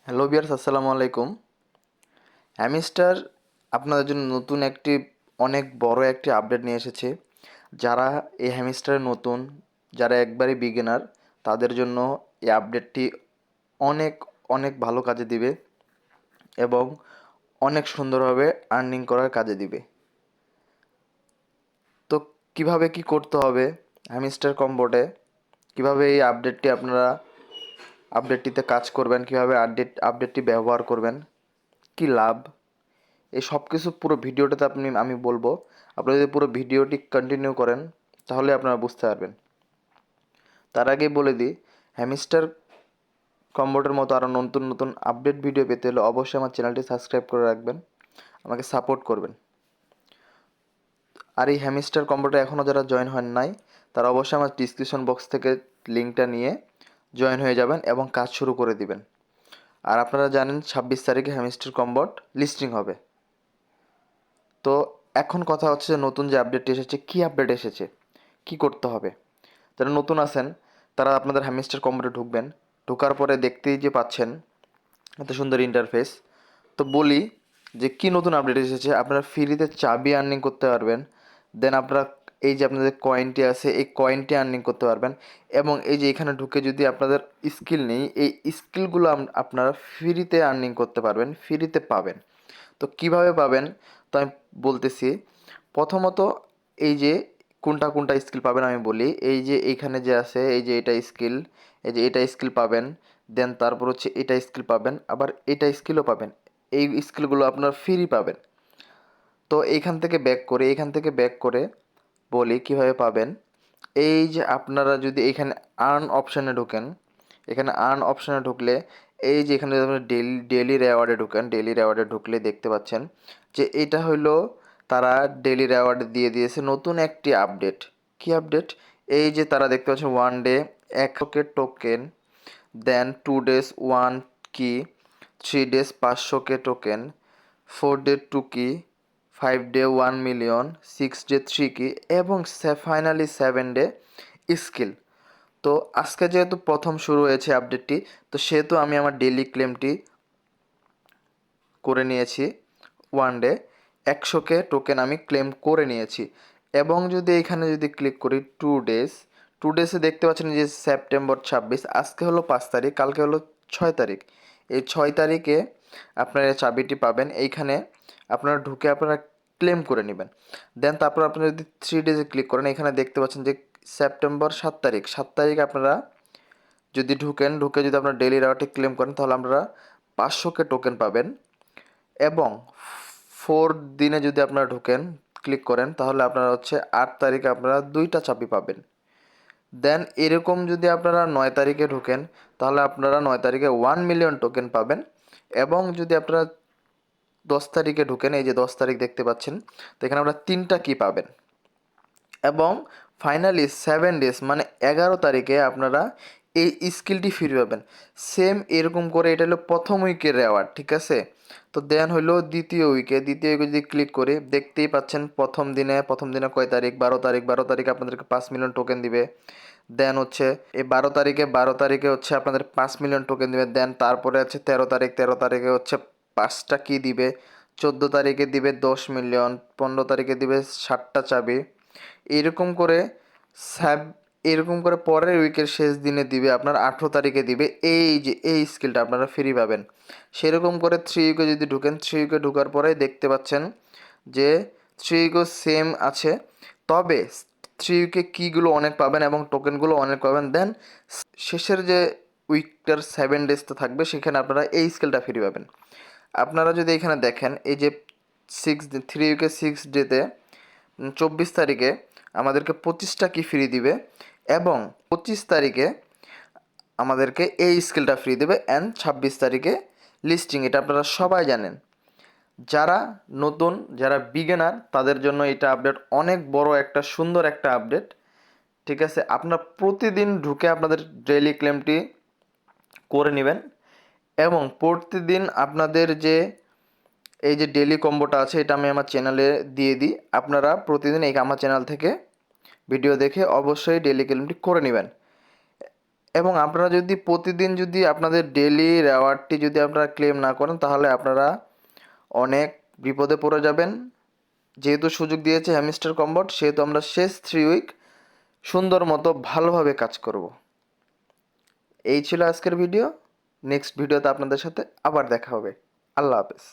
Hello বিয়ার্স, আসসালামু আলাইকুম। Hamster আপনাদের জন্য নতুন একটি অনেক বড় একটি আপডেট নিয়ে এসেছে। যারা এই হ্যামিস্টারে নতুন, যারা একবারই বিগিনার, তাদের জন্য এই আপডেটটি অনেক অনেক ভালো কাজে দিবে এবং অনেক সুন্দরভাবে আর্নিং করার কাজে দিবে। তো কিভাবে কি করতে হবে হ্যামিস্টার কম্বোটে, কিভাবে এই আপডেটটিতে কাজ করবেন, কিভাবে আপডেটটি ব্যবহার করবেন, কি লাভ, এই সব কিছু পুরো ভিডিওটাতে আমি বলবো। আপনারা যদি পুরো ভিডিওটি কন্টিনিউ করেন তাহলে আপনারা বুঝতে পারবেন। তার আগেই বলে দিই, হ্যামিস্টার কম্বোটের মতো আরও নতুন নতুন আপডেট ভিডিও পেতে হলে অবশ্যই আমার চ্যানেলটি সাবস্ক্রাইব করে রাখবেন, আমাকে সাপোর্ট করবেন। আর এই হ্যামিস্টার কম্বোটে এখনও যারা জয়েন হন নাই, তারা অবশ্যই আমার ডিসক্রিপশন বক্স থেকে লিঙ্কটা নিয়ে জয়েন হয়ে যাবেন এবং কাজ শুরু করে দিবেন। আর আপনারা জানেন 26 তারিখে হ্যামিস্টার কম্বোট লিস্টিং হবে। তো এখন কথা হচ্ছে যে নতুন যে আপডেটটি এসেছে, কি আপডেট এসেছে, কি করতে হবে। যারা নতুন আছেন তারা আপনাদের হ্যামিস্টার কম্বোটে ঢুকবেন। ঢোকার পরে দেখতেই যে পাচ্ছেন এত সুন্দর ইন্টারফেস। তো বলি যে কি নতুন আপডেট এসেছে। আপনারা ফ্রিতে চাবি আর্নিং করতে পারবেন। দেন আপনারা এই যে আপনাদের কয়েনটি আছে, এই কয়েনটি আর্নিং করতে পারবেন। এবং এই যে এখানে ঢুকে যদি আপনাদের স্কিল নেই, এই স্কিলগুলো আপনারা ফ্রিতে আর্নিং করতে পারবেন, ফ্রিতে পাবেন। তো কিভাবে পাবেন, তো আমি বলতেছি। প্রথমত এই যে কোনটা কোনটা স্কিল পাবেন আমি বলি। এই যে এইখানে যে আছে, এই যে এটা স্কিল, এই যে এটা স্কিল পাবেন। দেন তারপর হচ্ছে এটা স্কিল পাবেন, আবার এটা স্কিলও পাবেন। এই স্কিলগুলো আপনার ফ্রি পাবেন। তো এখান থেকে ব্যাক করে বলি কিভাবে পাবেন। এই যে আপনারা যদি এখানে আর্ন অপশানে ঢোকেন, এখানে আর্ন অপশানে ঢুকলে এই যে এখানে যদি আপনারা ডেলি রেওয়ার্ডে ঢুকেন, ডেলি রেওয়ার্ডে ঢুকলে দেখতে পাচ্ছেন যে এটা হলো তারা ডেলি রেওয়ার্ড দিয়ে দিয়েছে নতুন একটি আপডেট। কি আপডেট? এই যে তারা দেখতে পাচ্ছেন 1 ডে 100K টোকেন, দেন 2 ডেজ 1 কি, 3 ডেজ 500K টোকেন, 4 ডে 2 কি, 5 ডে 1 মিলিয়ন, 6 ডে 3 কি এবং ফাইনালি 7 ডে স্কিল। তো আজকে যেহেতু প্রথম শুরু হয়েছে আপডেটটি, তো সেহেতু আমি আমার ডেইলি ক্লেমটি করে নিয়েছি। 1 ডে 100K টোকেন আমি ক্লেম করে নিয়েছি। এবং যদি এখানে যদি ক্লিক করি 2 ডেজ, 2 ডেজে দেখতে পাচ্ছেন যে সেপ্টেম্বর 26, আজকে হলো 5 তারিখ, কালকে হলো 6 তারিখ। এই 6 তারিখে আপনারা এই চাবিটি পাবেন। এইখানে আপনারা ঢুকে আপনারা ক্লেম করে নেবেন। দেন তারপর আপনারা যদি 3 ডেজে ক্লিক করেন, এখানে দেখতে পাচ্ছেন যে সেপ্টেম্বর 7 তারিখ, 7 তারিখে আপনারা যদি ঢুকে যদি আপনারা ডেইলি রেওয়ার্ডটি ক্লেম করেন তাহলে আপনারা 500K টোকেন পাবেন। এবং 4 দিনে যদি আপনারা ক্লিক করেন তাহলে আপনারা হচ্ছে 8 তারিখে আপনারা 2টা চাবি পাবেন। দেন এরকম যদি আপনারা 9 তারিখে ঢোকেন তাহলে আপনারা 9 তারিখে 1 মিলিয়ন টোকেন পাবেন। এবং যদি আপনারা 10 তারিখে ঢোকেন, এই যে 10 তারিখ দেখতে পাচ্ছেন, তো এখানে আপনারা 3টা কি পাবেন। এবং ফাইনালি 7 ডেজ মানে 11 তারিখে আপনারা এই স্কিলটি ফিরে পাবেন। সেম এরকম করে এটা হলো প্রথম উইকের রেওয়ার্ড, ঠিক আছে। তো দেন হলো দ্বিতীয় উইকে যদি ক্লিক করি দেখতেই পাচ্ছেন প্রথম দিনে কয় তারিখ, 12 তারিখ, 12 তারিখে আপনাদেরকে 5 মিলিয়ন টোকেন দিবে। দেন হচ্ছে এই 12 তারিখে হচ্ছে আপনাদের 5 মিলিয়ন টোকেন দিবে। দেন তারপরে হচ্ছে 13 তারিখ, 13 তারিখে হচ্ছে 5টা কি দিবে। 14 তারিখে দিবে 10 মিলিয়ন, 15 তারিখে দিবে 60টা চাবি। এরকম করে স্যাব এরকম করে পরের উইকের শেষ দিনে দিবে আপনার 18 তারিখে দিবে। এই যে এই স্কিলটা আপনারা ফ্রি পাবেন। সেরকম করে 3 উইকে যদি ঢুকেন, 3 উইকে ঢোকার পরে দেখতে পাচ্ছেন যে 3 উইকও সেম আছে। তবে 3 উইকে কিগুলো অনেক পাবেন এবং টোকেনগুলো অনেক পাবেন। দেন শেষের যে উইকটার 7 ডেজটা থাকবে সেখানে আপনারা এই স্কিলটা ফ্রি পাবেন। আপনারা যদি এখানে দেখেন এই যে 3 উইকে 6 ডেতে 24 তারিখে আমাদেরকে 25টা কি ফ্রি দিবে এবং 25 তারিখে আমাদেরকে এই স্কিলটা ফ্রি দেবে অ্যান্ড 26 তারিখে লিস্টিং। এটা আপনারা সবাই জানেন। যারা নতুন, যারা বিগিনার, তাদের জন্য এটা আপডেট অনেক বড় একটা সুন্দর একটা আপডেট, ঠিক আছে। আপনারা প্রতিদিন ঢুকে আপনাদের ডেইলি ক্লেমটি করে নেবেন এবং প্রতিদিন আপনাদের যে এই যে ডেইলি কম্বোটা আছে এটা আমি আমার চ্যানেলে দিয়ে দিই। আপনারা প্রতিদিন এই আমার চ্যানেল থেকে ভিডিও দেখে অবশ্যই ডেইলি ক্লেমটি করে নেবেন। এবং আপনারা যদি প্রতিদিন যদি আপনাদের ডেলি রেওয়ার্ডটি যদি আপনারা ক্লেম না করেন তাহলে আপনারা অনেক বিপদে পড়ে যাবেন। যেহেতু সুযোগ দিয়েছে হ্যামস্টার কম্বট, সেহেতু আমরা শেষ 3 উইক সুন্দর মতো ভালোভাবে কাজ করব। এই ছিল আজকের ভিডিও। নেক্সট ভিডিওতে আপনাদের সাথে আবার দেখা হবে। আল্লাহ হাফেজ।